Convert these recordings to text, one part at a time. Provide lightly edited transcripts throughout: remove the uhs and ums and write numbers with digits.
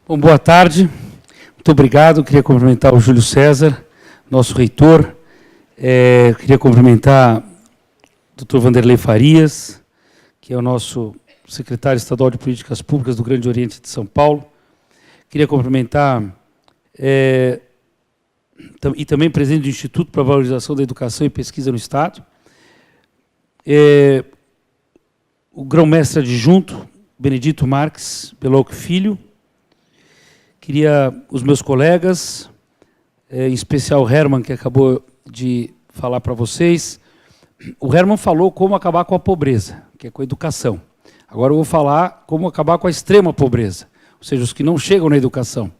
Bom, boa tarde, muito obrigado. Queria cumprimentar o Júlio César, nosso reitor. Queria cumprimentar o Dr. Vanderlei Farias, que é o nosso secretário estadual de Políticas Públicas do Grande Oriente de São Paulo. Queria cumprimentar e também presidente do Instituto para a Valorização da Educação e Pesquisa no Estado, o grão-mestre adjunto, Benedito Marques Beloc Filho. Queria os meus colegas, em especial o Herman, que acabou de falar para vocês. O Herman falou como acabar com a pobreza, que é com a educação. Agora eu vou falar como acabar com a extrema pobreza, ou seja, os que não chegam na educação.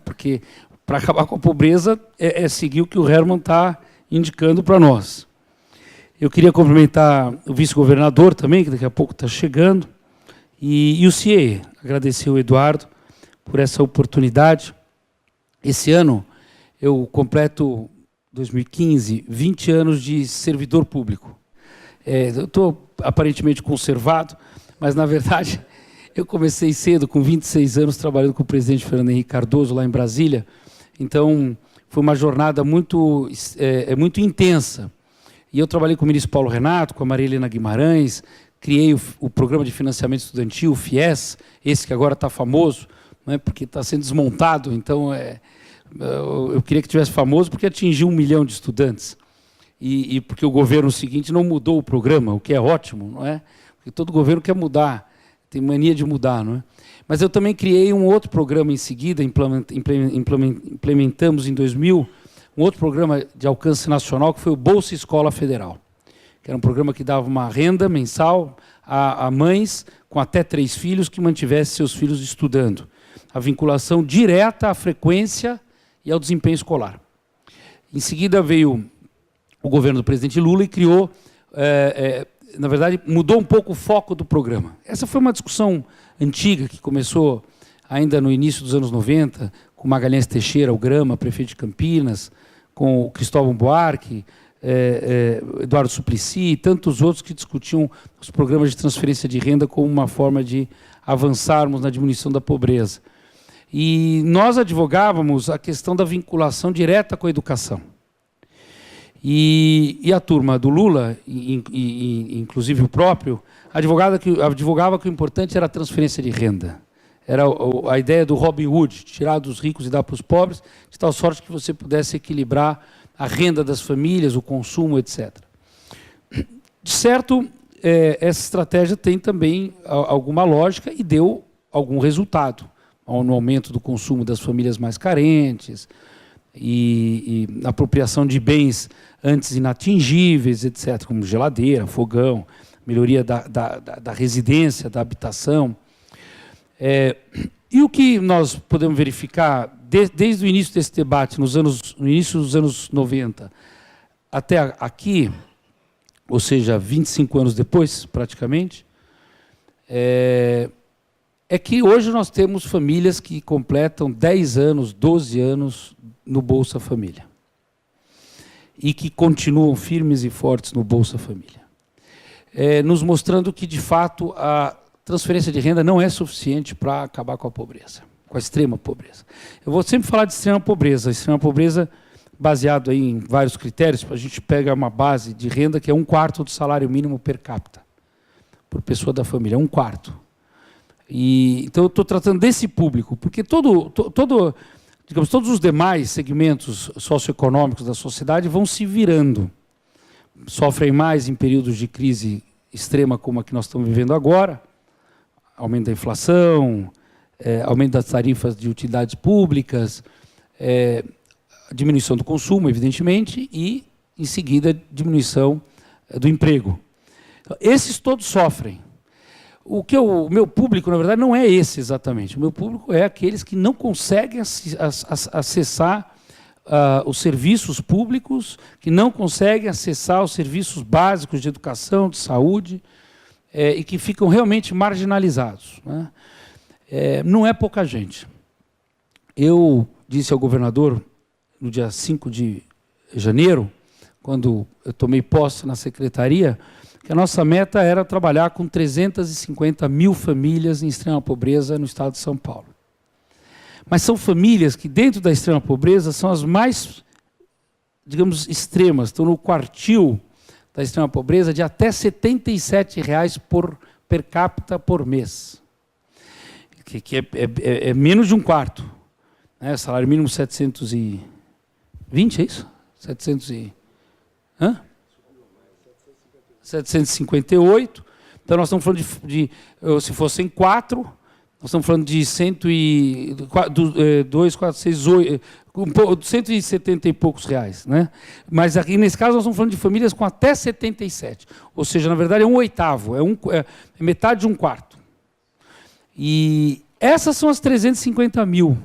Porque para acabar com a pobreza é seguir o que o Herman está indicando para nós. Eu queria cumprimentar o vice-governador também, que daqui a pouco está chegando, e o CIE, agradecer o Eduardo por essa oportunidade. Esse ano eu completo, 2015, 20 anos de servidor público. Eu estou aparentemente conservado, mas, na verdade, eu comecei cedo, com 26 anos, trabalhando com o presidente Fernando Henrique Cardoso, lá em Brasília. Então, foi uma jornada muito intensa. E eu trabalhei com o ministro Paulo Renato, com a Maria Helena Guimarães, criei o Programa de Financiamento Estudantil, o FIES, esse que agora está famoso, porque está sendo desmontado. Então, eu queria que tivesse famoso, porque atingiu 1 milhão de estudantes. E porque o governo seguinte não mudou o programa, o que é ótimo, não é? Porque todo governo quer mudar, tem mania de mudar, não é? Mas eu também criei um outro programa em seguida, implementamos em 2000, um outro programa de alcance nacional, que foi o Bolsa Escola Federal, que era um programa que dava uma renda mensal a mães com até 3 filhos que mantivessem seus filhos estudando. A vinculação direta à frequência e ao desempenho escolar. Em seguida veio o governo do presidente Lula e criou, na verdade, mudou um pouco o foco do programa. Essa foi uma discussão antiga que começou ainda no início dos anos 90, com Magalhães Teixeira, o Grama, prefeito de Campinas, com o Cristóvão Buarque, Eduardo Suplicy e tantos outros que discutiam os programas de transferência de renda como uma forma de avançarmos na diminuição da pobreza. E nós advogávamos a questão da vinculação direta com a educação. E a turma do Lula, inclusive o próprio, advogava que o importante era a transferência de renda. Era a ideia do Robin Hood, tirar dos ricos e dar para os pobres, de tal sorte que você pudesse equilibrar a renda das famílias, o consumo, etc. De certo, essa estratégia tem também alguma lógica e deu algum resultado no aumento do consumo das famílias mais carentes e apropriação de bens antes inatingíveis, etc., como geladeira, fogão, melhoria da residência, da habitação. E o que nós podemos verificar desde o início desse debate, no início dos anos 90, até aqui, ou seja, 25 anos depois, praticamente, é que hoje nós temos famílias que completam 10 anos, 12 anos no Bolsa Família. E que continuam firmes e fortes no Bolsa Família. Nos mostrando que, de fato, a transferência de renda não é suficiente para acabar com a pobreza, com a extrema pobreza. Eu vou sempre falar de extrema pobreza baseado aí em vários critérios. A gente pega uma base de renda que é 1/4 do salário mínimo per capita, por pessoa da família, 1/4. Então, eu estou tratando desse público, porque digamos, todos os demais segmentos socioeconômicos da sociedade vão se virando. Sofrem mais em períodos de crise extrema como a que nós estamos vivendo agora, aumento da inflação, aumento das tarifas de utilidades públicas, diminuição do consumo, evidentemente, e, em seguida, diminuição do emprego. Esses todos sofrem. O meu público, na verdade, não é esse exatamente. O meu público é aqueles que não conseguem acessar os serviços públicos, que não conseguem acessar os serviços básicos de educação, de saúde, e que ficam realmente marginalizados. Não é pouca gente. Eu disse ao governador, no dia 5 de janeiro, quando eu tomei posse na secretaria, que a nossa meta era trabalhar com 350 mil famílias em extrema pobreza no estado de São Paulo. Mas são famílias que, dentro da extrema pobreza, são as mais, digamos, extremas. Estão no quartil da extrema pobreza de até R$ 77,00 per capita por mês. Que é menos de um quarto. Né? Salário mínimo 720, é isso? 758. Então, nós estamos falando se fossem 4, nós estamos falando de 170 e poucos reais. Né? Mas aqui, nesse caso, nós estamos falando de famílias com até 77. Ou seja, na verdade, é um oitavo, é metade de um quarto. E essas são as 350 mil.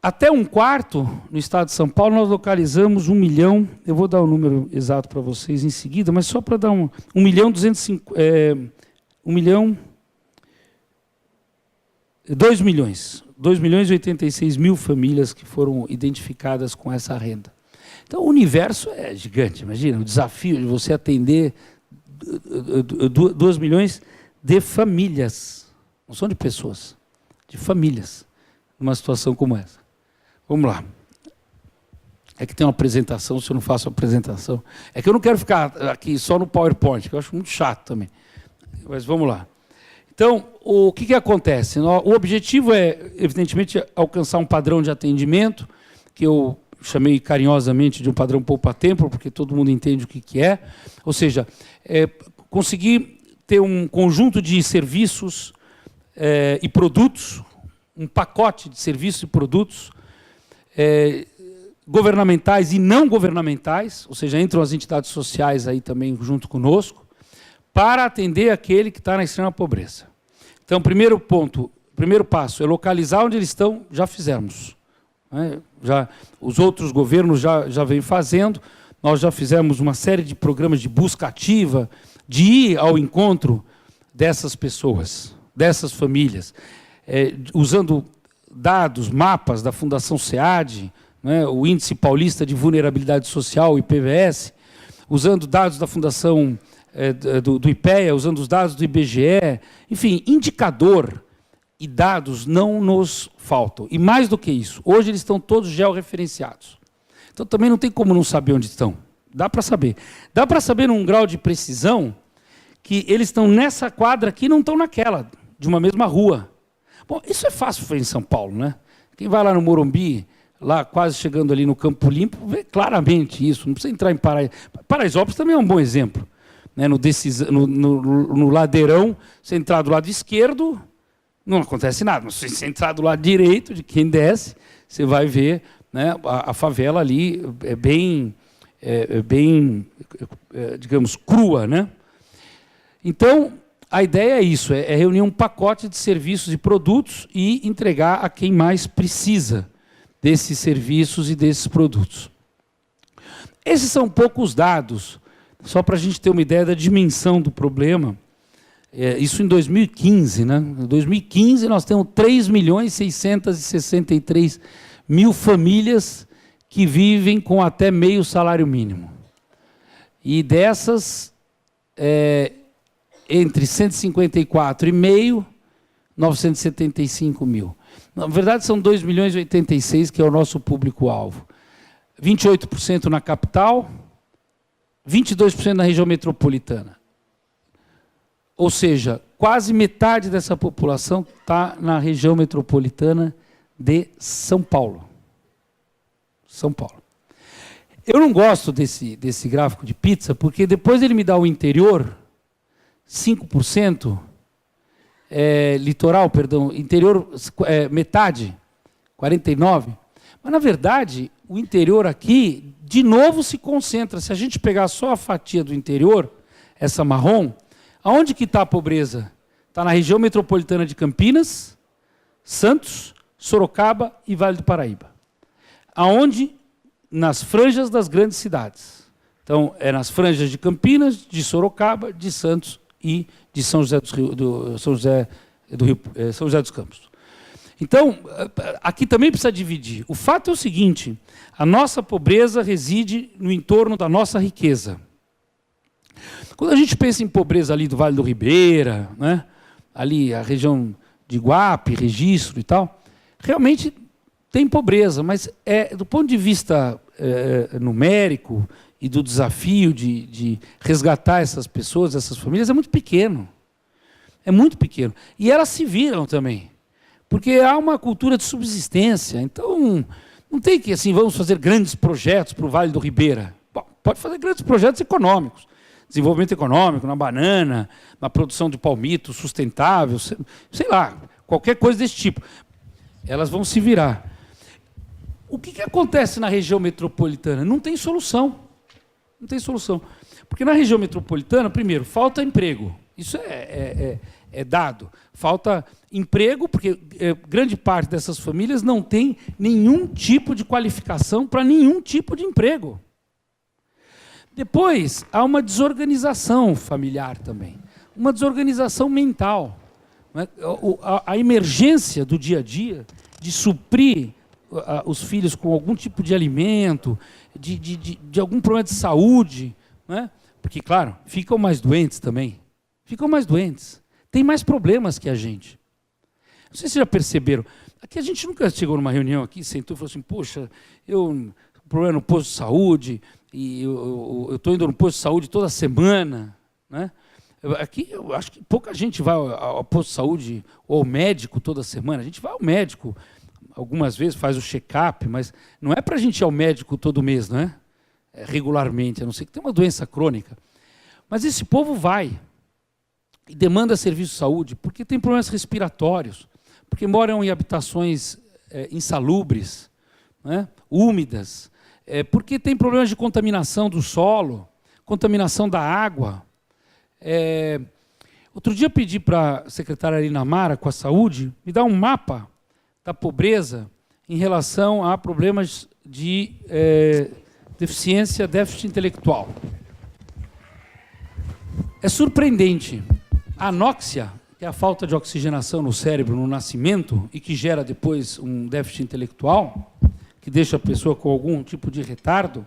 Até um quarto, no estado de São Paulo, nós localizamos 1 milhão, eu vou dar o número exato para vocês em seguida, mas só para dar 1 milhão 2 milhões. 2 milhões e 86 mil famílias que foram identificadas com essa renda. Então, o universo é gigante, imagina, o desafio de você atender 2 milhões de famílias, não são de pessoas, de famílias, numa situação como essa. Vamos lá. É que tem uma apresentação, se eu não faço a apresentação. É que eu não quero ficar aqui só no PowerPoint, que eu acho muito chato também. Mas vamos lá. Então, o que acontece? O objetivo é, evidentemente, alcançar um padrão de atendimento, que eu chamei carinhosamente de um padrão poupa-tempo, porque todo mundo entende o que é. Ou seja, conseguir ter um conjunto de serviços e produtos, um pacote de serviços e produtos governamentais e não governamentais, ou seja, entram as entidades sociais aí também junto conosco, para atender aquele que está na extrema pobreza. Então, primeiro passo é localizar onde eles estão, já fizemos. Né? Os outros governos já vêm fazendo, nós já fizemos uma série de programas de busca ativa, de ir ao encontro dessas pessoas, dessas famílias, usando dados, mapas da Fundação SEAD, né, o Índice Paulista de Vulnerabilidade Social, o IPVS, usando dados da Fundação do IPEA, usando os dados do IBGE, enfim, indicador e dados não nos faltam. E mais do que isso, hoje eles estão todos georreferenciados. Então também não tem como não saber onde estão. Dá para saber. Dá para saber num grau de precisão que eles estão nessa quadra aqui e não estão naquela, de uma mesma rua. Bom, isso é fácil fazer em São Paulo, né? Quem vai lá no Morumbi, lá quase chegando ali no Campo Limpo, vê claramente isso. Não precisa entrar em Paraisópolis também é um bom exemplo. Né? No Ladeirão, você entrar do lado esquerdo, não acontece nada. Mas se você entrar do lado direito, de quem desce, você vai ver, né, a favela ali bem, digamos, crua, né? Então, a ideia é isso, é reunir um pacote de serviços e produtos e entregar a quem mais precisa desses serviços e desses produtos. Esses são poucos dados, só para a gente ter uma ideia da dimensão do problema. Isso em 2015, né? Em 2015, nós temos 3.663.000 famílias que vivem com até meio salário mínimo. E dessas, entre 154,5 e 975 mil. Na verdade, são 2 milhões e 86, que é o nosso público-alvo. 28% na capital, 22% na região metropolitana. Ou seja, quase metade dessa população está na região metropolitana de São Paulo. São Paulo. Eu não gosto desse gráfico de pizza, porque depois ele me dá o interior, 5%, litoral, perdão, interior, metade, 49%. Mas, na verdade, o interior aqui, de novo, se concentra. Se a gente pegar só a fatia do interior, essa marrom, aonde que está a pobreza? Está na região metropolitana de Campinas, Santos, Sorocaba e Vale do Paraíba. Aonde? Nas franjas das grandes cidades. Então, é nas franjas de Campinas, de Sorocaba, de Santos e de São José dos Campos. Então, aqui também precisa dividir. O fato é o seguinte, a nossa pobreza reside no entorno da nossa riqueza. Quando a gente pensa em pobreza ali do Vale do Ribeira, né, ali a região de Iguape, registro e tal, realmente tem pobreza, mas do ponto de vista numérico e do desafio de resgatar essas pessoas, essas famílias, é muito pequeno. É muito pequeno. E elas se viram também, porque há uma cultura de subsistência. Então, não tem que, assim, vamos fazer grandes projetos para o Vale do Ribeira. Bom, pode fazer grandes projetos econômicos, desenvolvimento econômico, na banana, na produção de palmito sustentável, sei lá, qualquer coisa desse tipo. Elas vão se virar. O que acontece na região metropolitana? Não tem solução. Não tem solução. Porque na região metropolitana, primeiro, falta emprego. Isso é dado. Falta emprego, porque grande parte dessas famílias não tem nenhum tipo de qualificação para nenhum tipo de emprego. Depois, há uma desorganização familiar também. Uma desorganização mental. A emergência do dia a dia de suprir os filhos com algum tipo de alimento, de algum problema de saúde, né? Porque, claro, ficam mais doentes também. Ficam mais doentes. Tem mais problemas que a gente. Não sei se vocês já perceberam. Aqui a gente nunca chegou numa reunião aqui, sentou e falou assim, poxa, o problema no posto de saúde, e eu estou indo no posto de saúde toda semana, né? Aqui eu acho que pouca gente vai ao posto de saúde ou ao médico toda semana. A gente vai ao médico algumas vezes, faz o check-up, mas não é para a gente ir ao médico todo mês, não é? Regularmente, a não ser que tenha uma doença crônica. Mas esse povo vai e demanda serviço de saúde porque tem problemas respiratórios, porque moram em habitações insalubres, né? Úmidas, porque tem problemas de contaminação do solo, contaminação da água. Outro dia eu pedi para a secretária Arina Mara, com a saúde, me dar um mapa da pobreza em relação a problemas de deficiência, déficit intelectual. É surpreendente. A anóxia, que é a falta de oxigenação no cérebro no nascimento e que gera depois um déficit intelectual, que deixa a pessoa com algum tipo de retardo,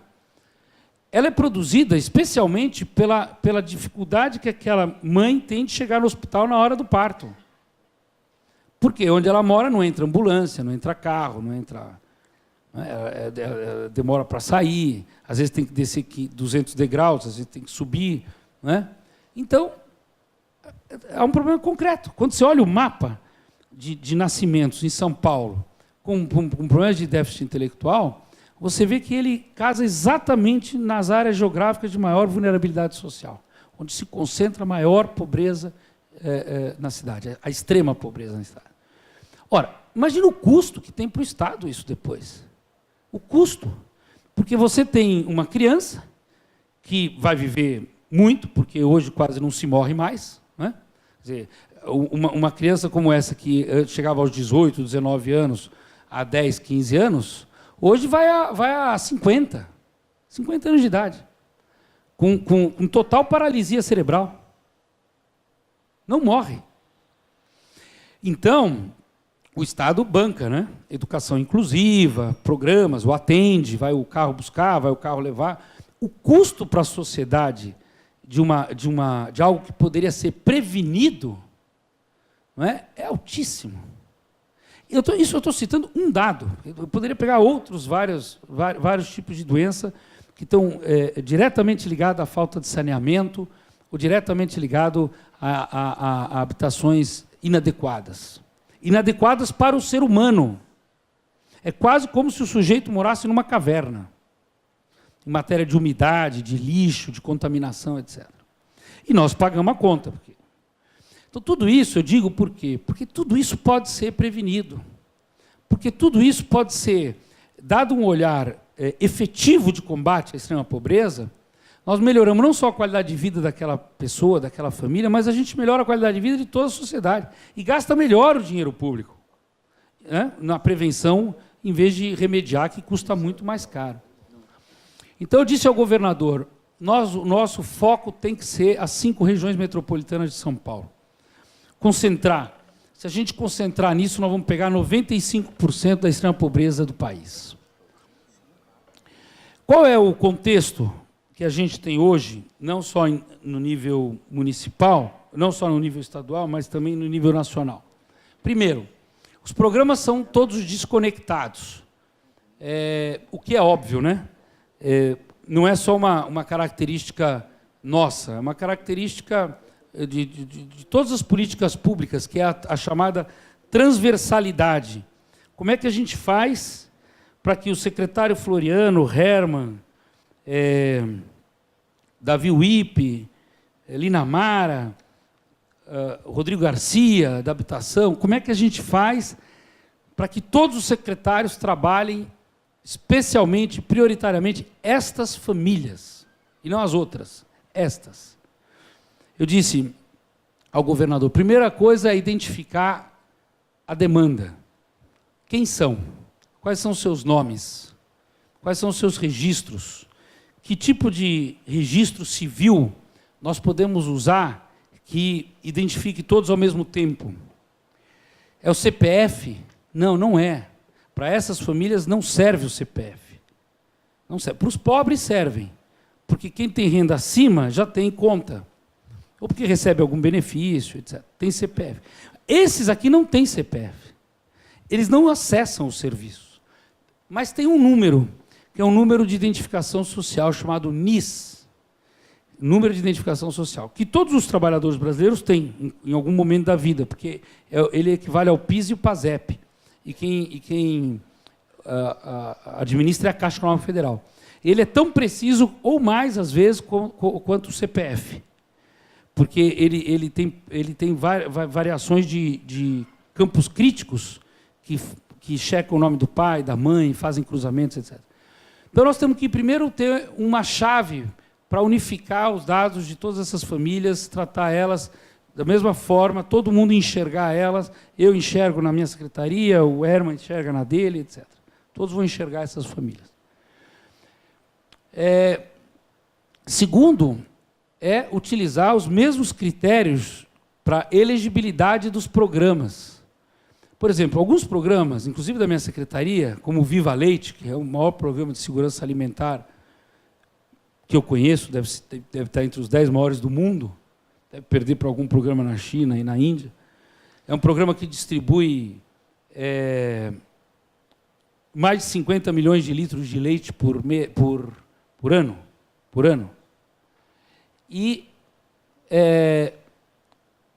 ela é produzida especialmente pela dificuldade que aquela mãe tem de chegar no hospital na hora do parto. Porque onde ela mora não entra ambulância, não entra carro, não entra... demora para sair, às vezes tem que descer 200 degraus, às vezes tem que subir, né? Então, é um problema concreto. Quando você olha o mapa de nascimentos em São Paulo com problemas de déficit intelectual, você vê que ele casa exatamente nas áreas geográficas de maior vulnerabilidade social, onde se concentra a maior pobreza na cidade, a extrema pobreza na cidade. Ora, imagina o custo que tem para o Estado isso depois. O custo. Porque você tem uma criança que vai viver muito, porque hoje quase não se morre mais, né? Quer dizer, uma criança como essa, que chegava aos 18, 19 anos, a 10, 15 anos, hoje vai a 50 anos de idade, com total paralisia cerebral. Não morre. Então, o Estado banca, né? Educação inclusiva, programas, o atende, vai o carro buscar, vai o carro levar. O custo para a sociedade de algo que poderia ser prevenido, não é altíssimo. Isso eu estou citando um dado. Eu poderia pegar outros vários tipos de doença que estão diretamente ligados à falta de saneamento ou diretamente ligados a habitações inadequadas. Inadequadas para o ser humano. É quase como se o sujeito morasse numa caverna, em matéria de umidade, de lixo, de contaminação, etc. E nós pagamos a conta. Então, tudo isso eu digo por quê? Porque tudo isso pode ser prevenido. Porque tudo isso pode ser, dado um olhar efetivo de combate à extrema pobreza, nós melhoramos não só a qualidade de vida daquela pessoa, daquela família, mas a gente melhora a qualidade de vida de toda a sociedade. E gasta melhor o dinheiro público, né? Na prevenção, em vez de remediar, que custa muito mais caro. Então, eu disse ao governador, o nosso foco tem que ser as 5 regiões metropolitanas de São Paulo. Concentrar. Se a gente concentrar nisso, nós vamos pegar 95% da extrema pobreza do país. Qual é o contexto que a gente tem hoje, não só no nível municipal, não só no nível estadual, mas também no nível nacional? Primeiro, os programas são todos desconectados, o que é óbvio, né? Não é só uma característica nossa, é uma característica de todas as políticas públicas, que é a chamada transversalidade. Como é que a gente faz para que o secretário Floriano, Herman, Davi Wippe, Lina Mara, Rodrigo Garcia, da Habitação, como é que a gente faz para que todos os secretários trabalhem especialmente, prioritariamente, estas famílias, e não as outras, estas? Eu disse ao governador, primeira coisa é identificar a demanda. Quem são? Quais são os seus nomes? Quais são os seus registros? Que tipo de registro civil nós podemos usar que identifique todos ao mesmo tempo? É o CPF? Não, não é. Para essas famílias não serve o CPF. Não serve. Para os pobres servem, porque quem tem renda acima já tem conta, ou porque recebe algum benefício, etc. Tem CPF. Esses aqui não têm CPF. Eles não acessam o serviço. Mas tem um número, que é um número de identificação social chamado NIS, número de identificação social, que todos os trabalhadores brasileiros têm em algum momento da vida, porque ele equivale ao PIS e o PASEP, e quem administra é a Caixa Econômica Federal. Ele é tão preciso, ou mais, às vezes, quanto o CPF, porque ele tem variações de campos críticos que checam o nome do pai, da mãe, fazem cruzamentos, etc. Então, nós temos que, primeiro, ter uma chave para unificar os dados de todas essas famílias, tratar elas da mesma forma, todo mundo enxergar elas, eu enxergo na minha secretaria, o Herman enxerga na dele, etc. Todos vão enxergar essas famílias. Segundo, é utilizar os mesmos critérios para elegibilidade dos programas. Por exemplo, alguns programas, inclusive da minha secretaria, como o Viva Leite, que é o maior programa de segurança alimentar que eu conheço, deve estar entre os 10 maiores do mundo, deve perder para algum programa na China e na Índia. É um programa que distribui mais de 50 milhões de litros de leite por ano. E,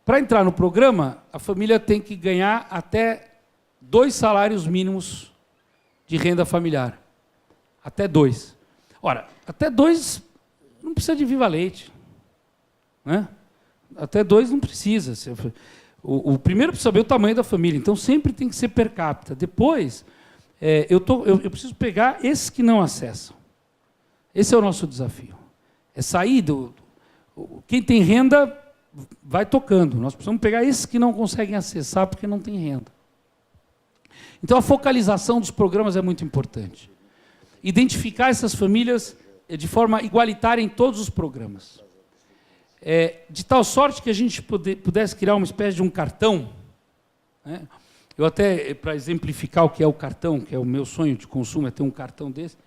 para entrar no programa, a família tem que ganhar até 2 salários mínimos de renda familiar. Até 2. Ora, até 2 não precisa de Viva Leite, né? Até 2 não precisa. O primeiro precisa saber o tamanho da família, então sempre tem que ser per capita. Depois, eu preciso pegar esses que não acessam. Esse é o nosso desafio. É sair quem tem renda vai tocando. Nós precisamos pegar esses que não conseguem acessar porque não tem renda. Então, a focalização dos programas é muito importante. Identificar essas famílias de forma igualitária em todos os programas. De tal sorte que a gente pudesse criar uma espécie de um cartão, né? Eu até, para exemplificar o que é o cartão, que é o meu sonho de consumo, é ter um cartão desse,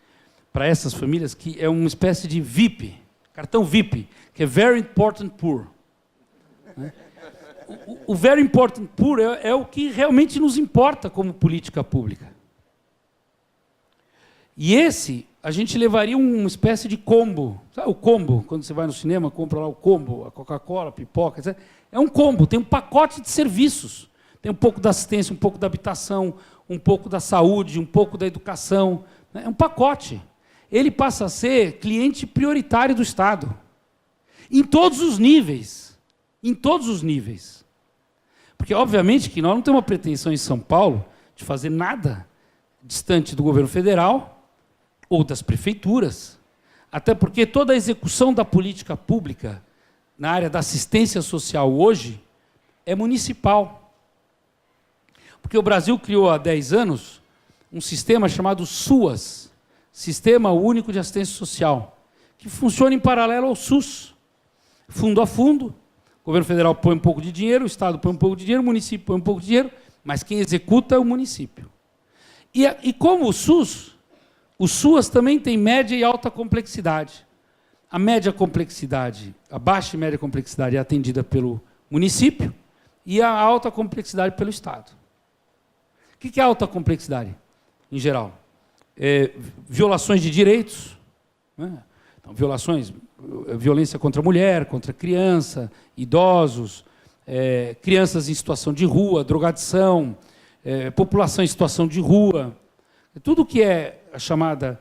para essas famílias, que é uma espécie de VIP, cartão VIP, que é Very Important Poor. Né? O Very Important Poor é o que realmente nos importa como política pública. E esse, a gente levaria uma espécie de combo. Sabe o combo? Quando você vai no cinema, compra lá o combo, a Coca-Cola, a pipoca, etc. É um combo, tem um pacote de serviços. Tem um pouco da assistência, um pouco da habitação, um pouco da saúde, um pouco da educação. É um pacote. Ele passa a ser cliente prioritário do Estado. Em todos os níveis. Em todos os níveis. Porque, obviamente, que nós não temos uma pretensão em São Paulo de fazer nada distante do governo federal ou das prefeituras, até porque toda a execução da política pública na área da assistência social hoje é municipal. Porque o Brasil criou há 10 anos um sistema chamado SUAS, Sistema Único de Assistência Social, que funciona em paralelo ao SUS, fundo a fundo. O governo federal põe um pouco de dinheiro, o Estado põe um pouco de dinheiro, o município põe um pouco de dinheiro, mas quem executa é o município. E como o SUAS também tem média e alta complexidade. A média complexidade, a baixa e média complexidade é atendida pelo município, e a alta complexidade pelo Estado. O que é alta complexidade, em geral? Violações de direitos, né? Então, violência contra a mulher, contra a criança, idosos, crianças em situação de rua, drogadição, população em situação de rua. Tudo que é a chamada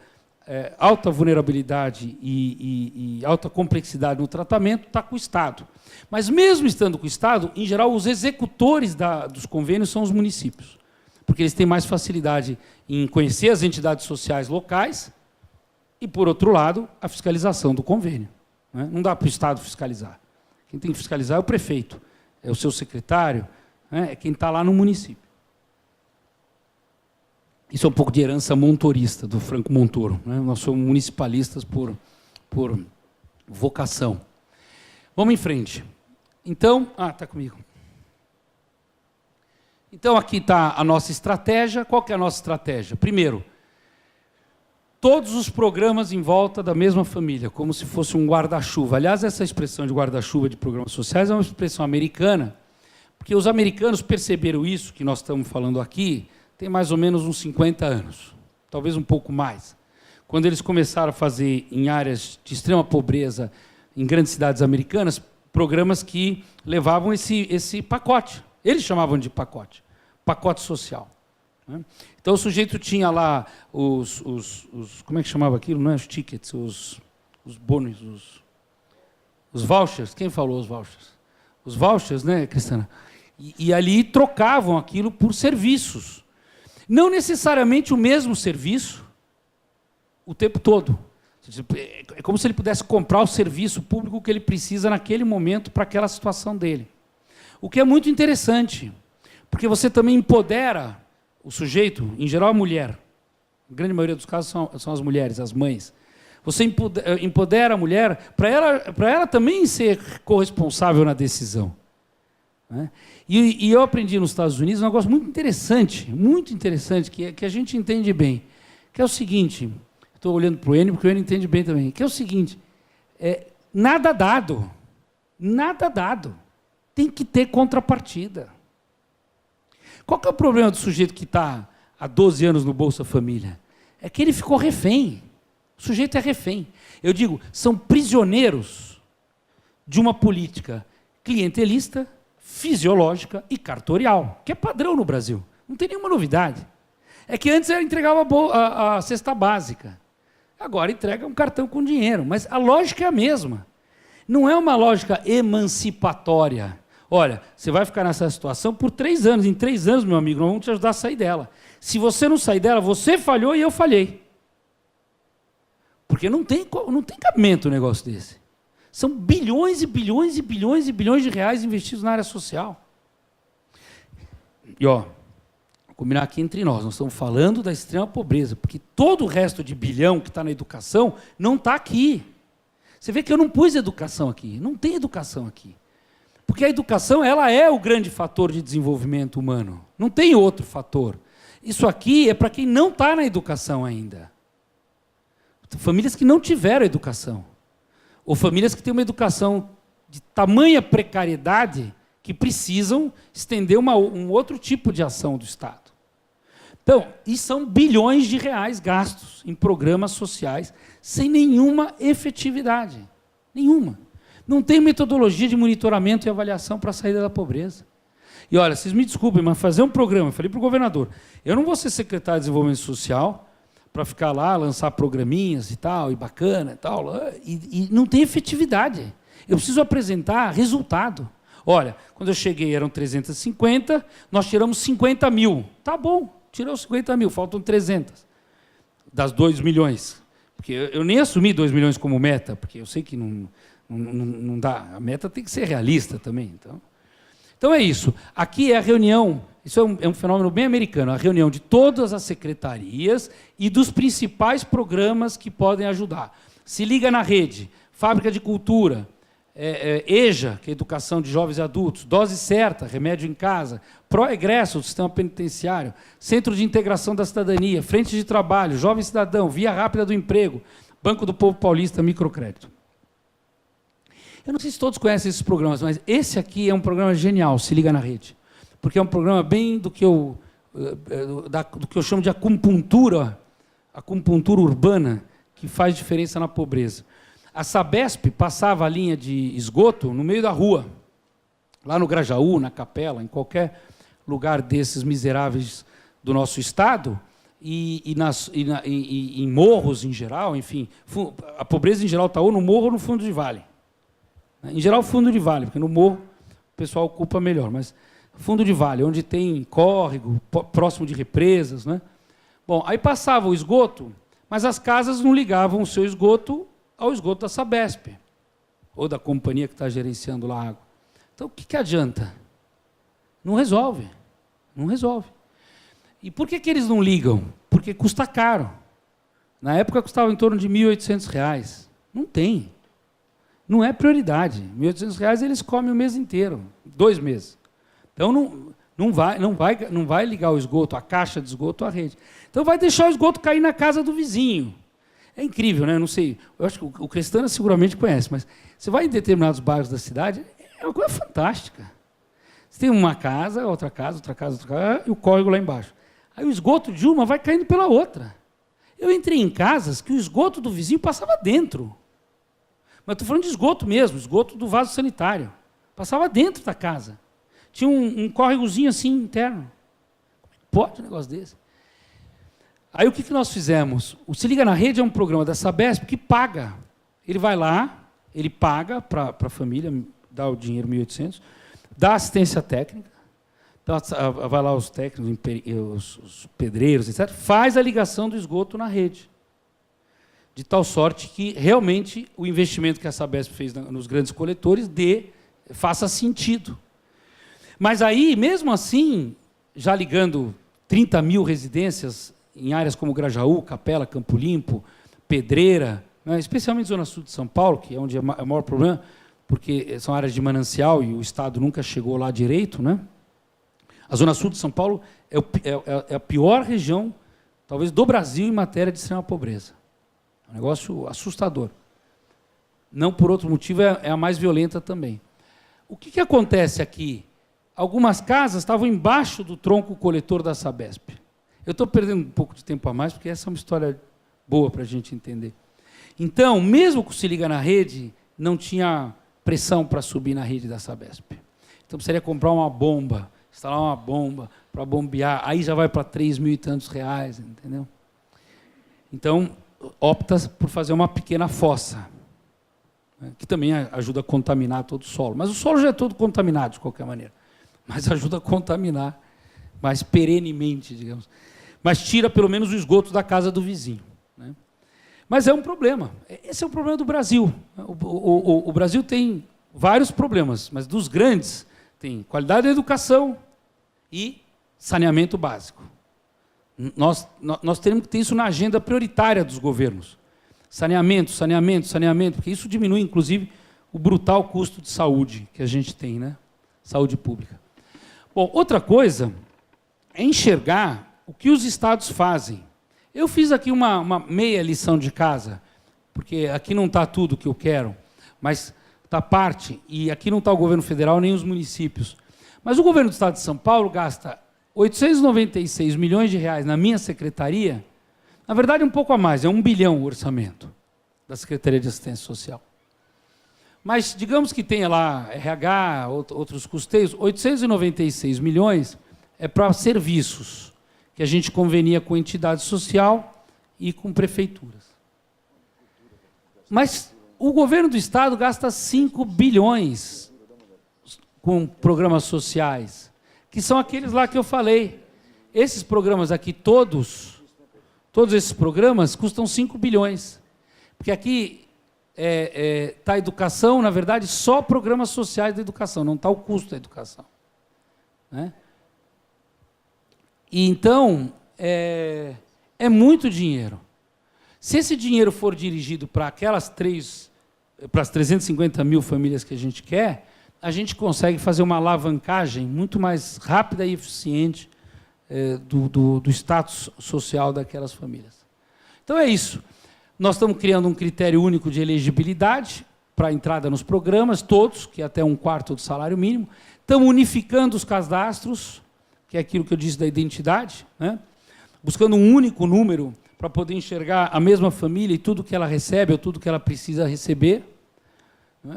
alta vulnerabilidade e alta complexidade no tratamento está com o Estado. Mas mesmo estando com o Estado, em geral, os executores dos convênios são os municípios, porque eles têm mais facilidade em conhecer as entidades sociais locais e, por outro lado, a fiscalização do convênio, né? Não dá para o Estado fiscalizar. Quem tem que fiscalizar é o prefeito, é o seu secretário, né? É quem está lá no município. Isso é um pouco de herança montorista, do Franco Montoro, né? Nós somos municipalistas por vocação. Vamos em frente. Então, está comigo. Então, aqui está a nossa estratégia. Qual que é a nossa estratégia? Primeiro, todos os programas em volta da mesma família, como se fosse um guarda-chuva. Aliás, essa expressão de guarda-chuva de programas sociais é uma expressão americana, porque os americanos perceberam isso que nós estamos falando aqui, tem mais ou menos uns 50 anos, talvez um pouco mais. Quando eles começaram a fazer em áreas de extrema pobreza, em grandes cidades americanas, programas que levavam esse pacote. Eles chamavam de pacote social, né? Então o sujeito tinha lá os como é que chamava aquilo? Não é os tickets, os bônus, os vouchers. Quem falou os vouchers? Os vouchers, né, Cristiana? E ali trocavam aquilo por serviços. Não necessariamente o mesmo serviço o tempo todo. É como se ele pudesse comprar o serviço público que ele precisa naquele momento para aquela situação dele. O que é muito interessante, porque você também empodera o sujeito, em geral a mulher. A grande maioria dos casos são as mulheres, as mães. Você empodera a mulher para ela também ser corresponsável na decisão, né? E eu aprendi nos Estados Unidos um negócio muito interessante, que a gente entende bem, que é o seguinte, estou olhando para o Enio, porque o Enio entende bem também, que é o seguinte, nada dado, tem que ter contrapartida. Qual que é o problema do sujeito que está há 12 anos no Bolsa Família? É que ele ficou refém. O sujeito é refém. Eu digo, são prisioneiros de uma política clientelista, fisiológica e cartorial, que é padrão no Brasil. Não tem nenhuma novidade. É que antes ela entregava a cesta básica. Agora entrega um cartão com dinheiro. Mas a lógica é a mesma. Não é uma lógica emancipatória. Olha, você vai ficar nessa situação por 3 anos. Em 3 anos, meu amigo, nós vamos te ajudar a sair dela. Se você não sair dela, você falhou e eu falhei. Porque não tem cabimento um negócio desse. São bilhões e bilhões e bilhões e bilhões de reais investidos na área social. E, vou combinar aqui entre nós estamos falando da extrema pobreza, porque todo o resto de bilhão que está na educação não está aqui. Você vê que eu não pus educação aqui, não tem educação aqui. Porque a educação ela é o grande fator de desenvolvimento humano, não tem outro fator. Isso aqui é para quem não está na educação ainda. Famílias que não tiveram educação. Ou famílias que têm uma educação de tamanha precariedade que precisam estender um outro tipo de ação do Estado. Então, e são bilhões de reais gastos em programas sociais sem nenhuma efetividade. Nenhuma. Não tem metodologia de monitoramento e avaliação para a saída da pobreza. E olha, vocês me desculpem, mas fazer um programa, eu falei para o governador, eu não vou ser secretário de Desenvolvimento Social para ficar lá, lançar programinhas e tal, e bacana e tal, e não tem efetividade. Eu preciso apresentar resultado. Olha, quando eu cheguei eram 350, nós tiramos 50 mil. Tá bom, tirou 50 mil, faltam 300. Das 2 milhões. Porque eu nem assumi 2 milhões como meta, porque eu sei que não dá. A meta tem que ser realista também. Então é isso. Aqui é a reunião, isso é um fenômeno bem americano, a reunião de todas as secretarias e dos principais programas que podem ajudar. Se liga na rede, Fábrica de Cultura, EJA, que é Educação de Jovens e Adultos, Dose Certa, Remédio em Casa, Pró-Egresso do Sistema Penitenciário, Centro de Integração da Cidadania, Frente de Trabalho, Jovem Cidadão, Via Rápida do Emprego, Banco do Povo Paulista, Microcrédito. Eu não sei se todos conhecem esses programas, mas esse aqui é um programa genial, Se Liga na Rede. Porque é um programa bem do que eu chamo de acupuntura urbana, que faz diferença na pobreza. A Sabesp passava a linha de esgoto no meio da rua, lá no Grajaú, na Capela, em qualquer lugar desses miseráveis do nosso estado, e em morros em geral, enfim. A pobreza em geral está ou no morro ou no fundo de vale. Em geral, fundo de vale, porque no morro o pessoal ocupa melhor, mas fundo de vale, onde tem córrego, próximo de represas, né? Bom, aí passava o esgoto, mas as casas não ligavam o seu esgoto ao esgoto da Sabesp, ou da companhia que está gerenciando lá a água. Então, o que adianta? Não resolve. Não resolve. E por que eles não ligam? Porque custa caro. Na época custava em torno de R$ 1.800. Não tem. Não é prioridade. R$ 1.800 eles comem o mês inteiro, 2 meses. Então, não vai ligar o esgoto, a caixa de esgoto à rede. Então, vai deixar o esgoto cair na casa do vizinho. É incrível, né? Eu não sei, eu acho que o Crestana seguramente conhece, mas você vai em determinados bairros da cidade, é uma coisa fantástica. Você tem uma casa, outra casa, e o córrego lá embaixo. Aí o esgoto de uma vai caindo pela outra. Eu entrei em casas que o esgoto do vizinho passava dentro. Mas estou falando de esgoto mesmo, esgoto do vaso sanitário. Passava dentro da casa. Tinha um córregozinho assim interno. Pode um negócio desse? Aí o que nós fizemos? O Se Liga na Rede é um programa da Sabesp que paga. Ele vai lá, ele paga para a família, dá o dinheiro, 1.800, dá assistência técnica, então, vai lá os técnicos, os pedreiros, etc., faz a ligação do esgoto na rede. De tal sorte que, realmente, o investimento que a Sabesp fez nos grandes coletores faça sentido. Mas aí, mesmo assim, já ligando 30 mil residências em áreas como Grajaú, Capela, Campo Limpo, Pedreira, né, especialmente Zona Sul de São Paulo, que é onde é o maior problema, porque são áreas de manancial e o Estado nunca chegou lá direito, né? A Zona Sul de São Paulo é a pior região, talvez, do Brasil em matéria de extrema pobreza. É um negócio assustador. Não por outro motivo, é a mais violenta também. O que acontece aqui? Algumas casas estavam embaixo do tronco coletor da Sabesp. Eu estou perdendo um pouco de tempo a mais, porque essa é uma história boa para a gente entender. Então, mesmo que o Se Liga na Rede, não tinha pressão para subir na rede da Sabesp. Então, precisaria comprar uma bomba, instalar uma bomba para bombear, aí já vai para 3 mil e tantos reais, entendeu? Então, opta por fazer uma pequena fossa, né, que também ajuda a contaminar todo o solo. Mas o solo já é todo contaminado, de qualquer maneira. Mas ajuda a contaminar mais perenemente, digamos. Mas tira, pelo menos, o esgoto da casa do vizinho, né? Mas é um problema. Esse é o problema do Brasil. O Brasil tem vários problemas, mas dos grandes tem qualidade da educação e saneamento básico. Nós teremos que ter isso na agenda prioritária dos governos. Saneamento, porque isso diminui, inclusive, o brutal custo de saúde que a gente tem, né? Saúde pública. Bom, outra coisa é enxergar o que os estados fazem. Eu fiz aqui uma meia lição de casa, porque aqui não está tudo o que eu quero, mas está parte, e aqui não está o governo federal nem os municípios. Mas o governo do Estado de São Paulo gasta 896 milhões de reais na minha secretaria, na verdade um pouco a mais, é 1 bilhão o orçamento da Secretaria de Assistência Social. Mas digamos que tenha lá RH, outros custeios, 896 milhões é para serviços, que a gente convenia com entidade social e com prefeituras. Mas o governo do Estado gasta 5 bilhões com programas sociais, que são aqueles lá que eu falei. Esses programas aqui, todos esses programas custam 5 bilhões. Porque aqui está a educação, na verdade, só programas sociais da educação, não está o custo da educação, né? E então, é muito dinheiro. Se esse dinheiro for dirigido para as 350 mil famílias que a gente quer, a gente consegue fazer uma alavancagem muito mais rápida e eficiente do status social daquelas famílias. Então é isso. Nós estamos criando um critério único de elegibilidade, para a entrada nos programas, todos, que é até 1/4 do salário mínimo. Estamos unificando os cadastros, que é aquilo que eu disse da identidade, né? Buscando um único número para poder enxergar a mesma família e tudo que ela recebe ou tudo que ela precisa receber.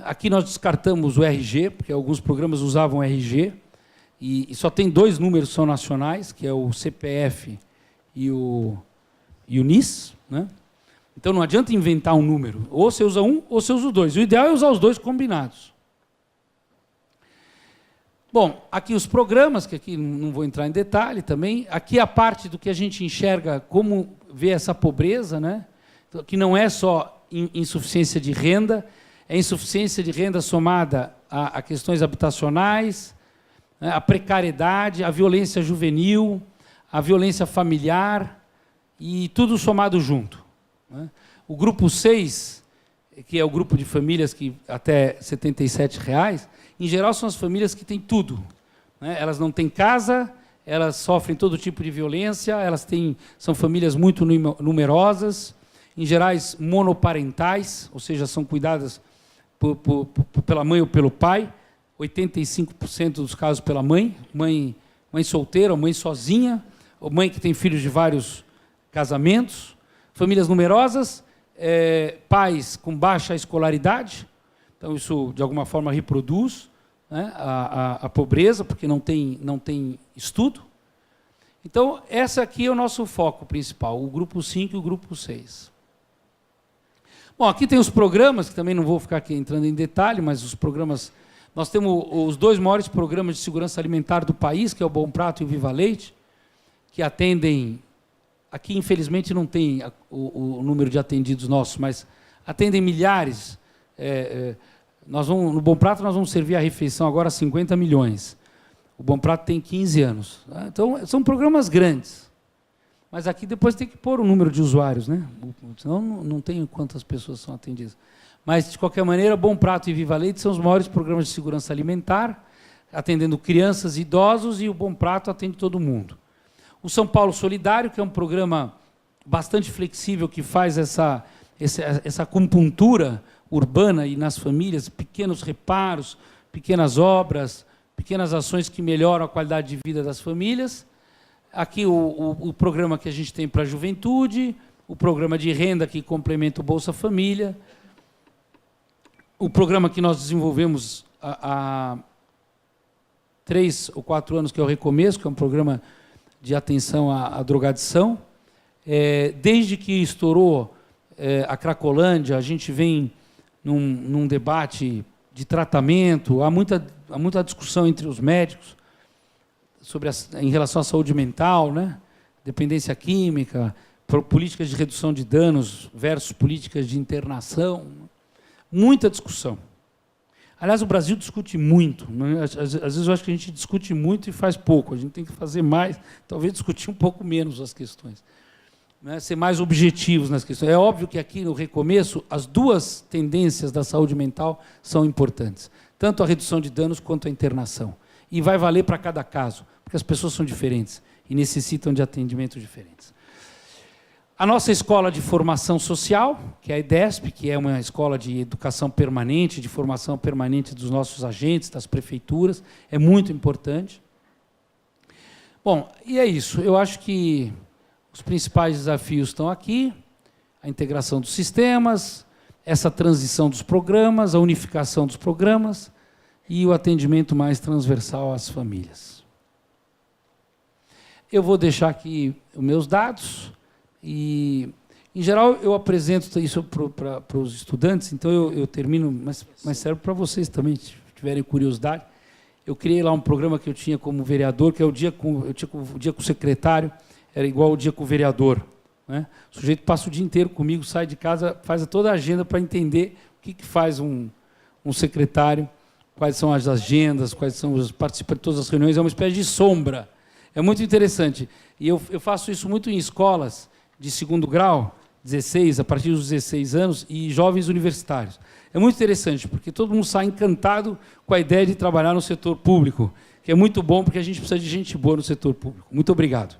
Aqui nós descartamos o RG, porque alguns programas usavam RG, e só tem 2 números que são nacionais, que é o CPF e o NIS, né? Então não adianta inventar um número, ou você usa um ou você usa os 2. O ideal é usar os 2 combinados. Bom, aqui os programas, que aqui não vou entrar em detalhe também. Aqui a parte do que a gente enxerga, como ver essa pobreza, né? Que não é só insuficiência de renda, é insuficiência de renda somada a questões habitacionais, né? A precariedade, a violência juvenil, a violência familiar, e tudo somado junto, né? O grupo 6, que é o grupo de famílias que até R$ 77,00, em geral, são as famílias que têm tudo, né? Elas não têm casa, elas sofrem todo tipo de violência, são famílias muito numerosas, em geral monoparentais, ou seja, são cuidadas pela mãe ou pelo pai, 85% dos casos pela mãe solteira, ou mãe sozinha, ou mãe que tem filhos de vários casamentos, famílias numerosas, pais com baixa escolaridade. Então, isso, de alguma forma, reproduz, né, a pobreza, porque não tem estudo. Então, esse aqui é o nosso foco principal, o grupo 5 e o grupo 6. Bom, aqui tem os programas, que também não vou ficar aqui entrando em detalhe, mas os programas... Nós temos os 2 maiores programas de segurança alimentar do país, que é o Bom Prato e o Viva Leite, que atendem... Aqui, infelizmente, não tem o número de atendidos nossos, mas atendem milhares. No Bom Prato nós vamos servir a refeição agora a 50 milhões. O Bom Prato tem 15 anos. Então, são programas grandes. Mas aqui depois tem que pôr o número de usuários, né? Senão não tem quantas pessoas são atendidas. Mas, de qualquer maneira, Bom Prato e Viva Leite são os maiores programas de segurança alimentar, atendendo crianças e idosos, e o Bom Prato atende todo mundo. O São Paulo Solidário, que é um programa bastante flexível, que faz essa acupuntura urbana e nas famílias, pequenos reparos, pequenas obras, pequenas ações que melhoram a qualidade de vida das famílias. Aqui o programa que a gente tem para a juventude, o programa de renda que complementa o Bolsa Família, o programa que nós desenvolvemos há 3 ou 4 anos, que é o Recomeço, que é um programa de atenção à drogadição. Desde que estourou a Cracolândia, a gente vem num debate de tratamento, há muita discussão entre os médicos em relação à saúde mental, né? Dependência química, políticas de redução de danos versus políticas de internação, muita discussão. Aliás, o Brasil discute muito, né? Às vezes eu acho que a gente discute muito e faz pouco, a gente tem que fazer mais, talvez discutir um pouco menos as questões, né? Ser mais objetivos nas questões. É óbvio que aqui no Recomeço, as 2 tendências da saúde mental são importantes, tanto a redução de danos quanto a internação. E vai valer para cada caso, porque as pessoas são diferentes e necessitam de atendimentos diferentes. A nossa escola de formação social, que é a EDESP, que é uma escola de educação permanente, de formação permanente dos nossos agentes, das prefeituras, é muito importante. Bom, e é isso. Eu acho que os principais desafios estão aqui, a integração dos sistemas, essa transição dos programas, a unificação dos programas e o atendimento mais transversal às famílias. Eu vou deixar aqui os meus dados. E, em geral, eu apresento isso para os estudantes, então eu termino, mas serve para vocês também, se tiverem curiosidade. Eu criei lá um programa que eu tinha como vereador, que é o dia com o secretário, era igual o dia com o vereador, né? O sujeito passa o dia inteiro comigo, sai de casa, faz toda a agenda para entender o que faz um secretário, quais são as agendas, participa de todas as reuniões, é uma espécie de sombra. É muito interessante. E eu faço isso muito em escolas de 2º grau, 16, a partir dos 16 anos, e jovens universitários. É muito interessante, porque todo mundo sai encantado com a ideia de trabalhar no setor público, que é muito bom, porque a gente precisa de gente boa no setor público. Muito obrigado.